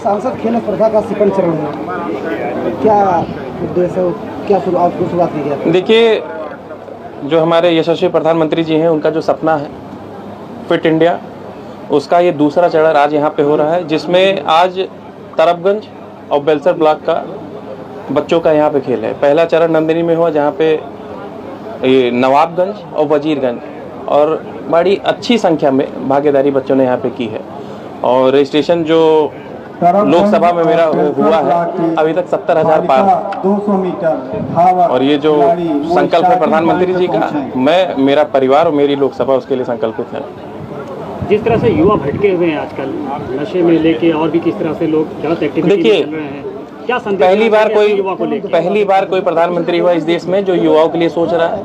सांसद खेल स्पर्धा का सेकंड चरण है, क्या उद्देश्य है, क्या शुरुआत की गई? देखिए, जो हमारे यशस्वी प्रधानमंत्री जी हैं, उनका जो सपना है फिट इंडिया, उसका ये दूसरा चरण आज यहाँ पे हो रहा है, जिसमें आज तरबगंज और बेलसर ब्लॉक का बच्चों का यहाँ पे खेल है। पहला चरण नंदिनी में हुआ, जहाँ पे ये नवाबगंज और वजीरगंज, और बड़ी अच्छी संख्या में भागीदारी बच्चों ने यहाँ पे की है। और रजिस्ट्रेशन जो लोकसभा में मेरा हुआ है, अभी तक 70,000 पार। 200 मीटर और ये जो संकल्प है प्रधानमंत्री जी का, मेरा परिवार और मेरी लोकसभा उसके लिए संकल्पित है। जिस तरह से युवा भटके हुए हैं आजकल नशे में लेके, और भी किस तरह से लोग गलत एक्टिविटी में चल रहे हैं, क्या संदेश पहली बार कोई प्रधानमंत्री हुआ इस देश में जो युवाओं के लिए सोच रहा है,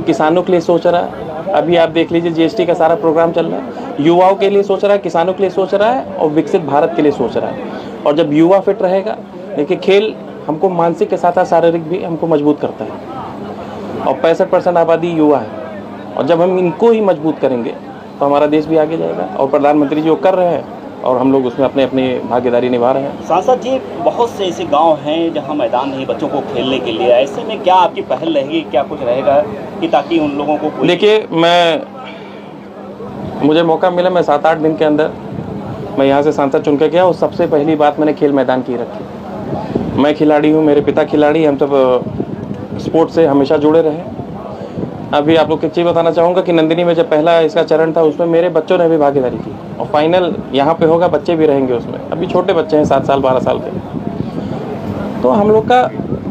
किसानों के लिए सोच रहा है। अभी आप देख लीजिए, जीएसटी का सारा प्रोग्राम चल रहा है, युवाओं के लिए सोच रहा है, किसानों के लिए सोच रहा है और विकसित भारत के लिए सोच रहा है। और जब युवा फिट रहेगा, देखिए खेल हमको मानसिक के साथ साथ शारीरिक भी हमको मजबूत करता है, और 65% आबादी युवा है, और जब हम इनको ही मजबूत करेंगे तो हमारा देश भी आगे जाएगा। और प्रधानमंत्री जी वो कर रहे हैं और हम लोग उसमें अपने अपनी भागीदारी निभा रहे हैं। सांसद जी, बहुत से ऐसे गांव हैं जहां मैदान नहीं बच्चों को खेलने के लिए, ऐसे में क्या आपकी पहल रहेगी, क्या कुछ रहेगा कि ताकि उन लोगों को? देखिए, मुझे मौका मिला, मैं 7-8 दिन के अंदर मैं यहाँ से सांसद चुन के गया, और सबसे पहली बात मैंने खेल मैदान की रखी। मैं खिलाड़ी हूँ, मेरे पिता खिलाड़ी, हम सब स्पोर्ट्स से हमेशा जुड़े रहे। अभी आप लोग की चीज़ बताना चाहूँगा कि नंदिनी में जब पहला इसका चरण था, उसमें मेरे बच्चों ने भी भागीदारी की, और फाइनल यहाँ पे होगा, बच्चे भी रहेंगे उसमें। अभी छोटे बच्चे हैं, 7 साल 12 साल के। तो हम लोग का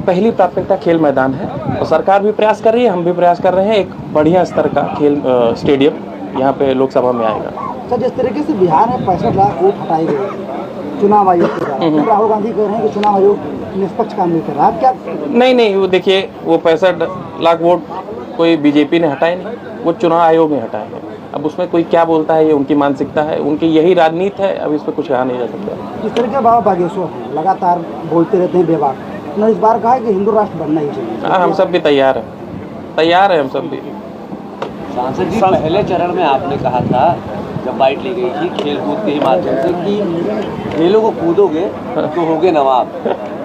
पहली प्राथमिकता खेल मैदान है, और सरकार भी प्रयास कर रही है, हम भी प्रयास कर रहे हैं। एक बढ़िया स्तर का खेल स्टेडियम यहाँ पे लोकसभा में आएगा। सर, जिस तरीके से बिहार में 65 लाख वोट हटाए गए चुनाव आयोग के द्वारा, राहुल गांधी कह रहे हैं कि चुनाव आयोग निष्पक्ष काम नहीं कर रहा, क्या? नहीं, वो देखिए, वो 65 लाख वोट कोई बीजेपी ने हटाए नहीं, वो चुनाव आयोग ने हटाए हैं। अब उसमें कोई क्या बोलता है, ये उनकी मानसिकता है, उनकी यही राजनीति है, अब इस पर कुछ कहा नहीं जा सकता। जिस तरीके बाबा बागेश्वर लगातार बोलते रहते हैं बेबाक, उन्होंने इस बार कहा है कि हिंदू राष्ट्र बनना ही चाहिए। हाँ, हम सब भी तैयार हैं हम सब भी। सांसद जी, पहले चरण में आपने कहा था, जब बाइट ली गई थी खेल कूद के माध्यम से, कि खेलों को कूदोगे तो होगे नवाब।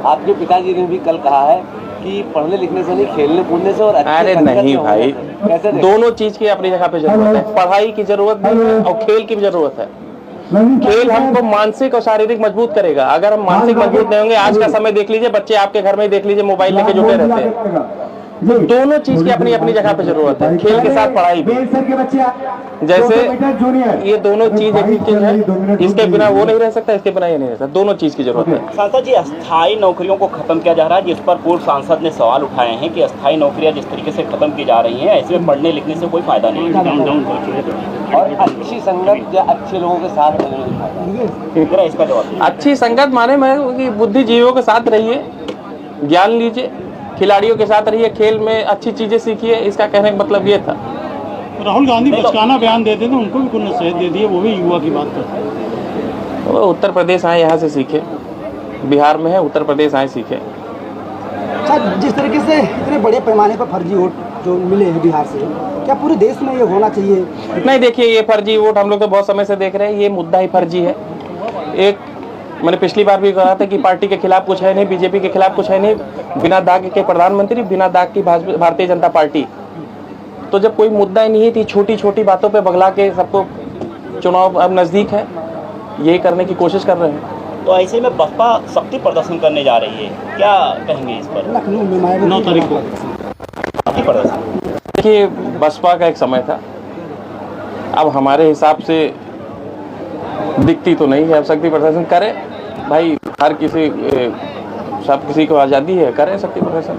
आपके पिताजी ने भी कल कहा है कि पढ़ने लिखने से नहीं, खेलने कूदने से। और अरे नहीं भाई, दोनों चीज की अपनी जगह पे जरूरत है। पढ़ाई की जरूरत भी है और खेल की भी जरूरत है। खेल हमको मानसिक और शारीरिक मजबूत करेगा। अगर हम मानसिक मजबूत नहीं होंगे, आज का समय देख लीजिए, बच्चे आपके घर में देख लीजिए, मोबाइल लेके जुटे रहते हैं। तो दोनों चीज की अपनी अपनी जगह पे जरूरत है, खेल के साथ पढ़ाई भी। जैसे ये दोनों चीज एक चीज है, इसके बिना वो नहीं रह सकता, इसके बिना ये नहीं रह सकता, दोनों चीज की जरूरत है। सांसद जी, अस्थायी नौकरियों को खत्म किया जा रहा है, जिस पर पूर्व सांसद ने सवाल उठाए हैं कि अस्थायी नौकरियां जिस तरीके से खत्म की जा रही हैं, ऐसे में पढ़ने लिखने से कोई फायदा नहीं है। और अच्छी संगत या अच्छे लोगों के साथ रहने, इसका जवाब। अच्छी संगत माने मैं बुद्धिजीवियों के साथ रहिए, ज्ञान लीजिए, खिलाड़ियों के साथ रहिए, खेल में अच्छी चीजें सीखिए, इसका कहने का मतलब ये था। राहुल गांधी बचकाना बयान देते थे, उनको भी कुछ नसीहत दे दिए, वो भी युवा की बात करते। वो उत्तर प्रदेश आए, यहाँ से सीखे, बिहार में है, उत्तर प्रदेश आए सीखे। सर, जिस तरीके से इतने बड़े पैमाने पर फर्जी वोट जो मिले हैं बिहार से, क्या पूरे देश में ये होना चाहिए? नहीं, देखिए, ये फर्जी वोट हम लोग तो बहुत समय से देख रहे हैं, ये मुद्दा ही फर्जी है। एक मैंने पिछली बार भी कहा था कि पार्टी के खिलाफ कुछ है नहीं, बीजेपी के खिलाफ कुछ है नहीं, बिना दाग के प्रधानमंत्री, बिना दाग की भारतीय जनता पार्टी। तो जब कोई मुद्दा ही नहीं थी, छोटी छोटी बातों पे बगला के सबको, चुनाव अब नजदीक है, यही करने की कोशिश कर रहे हैं। तो ऐसे में बसपा शक्ति प्रदर्शन करने जा रही है, क्या कहेंगे इस पर? लखनऊ में 9 तारीख को शक्ति प्रदर्शन। देखिए, बसपा का एक समय था, अब हमारे हिसाब से दिखती तो नहीं है। अब शक्ति प्रदर्शन करें भाई, हर किसी सब किसी को आज़ादी है, करें शक्ति प्रदर्शन।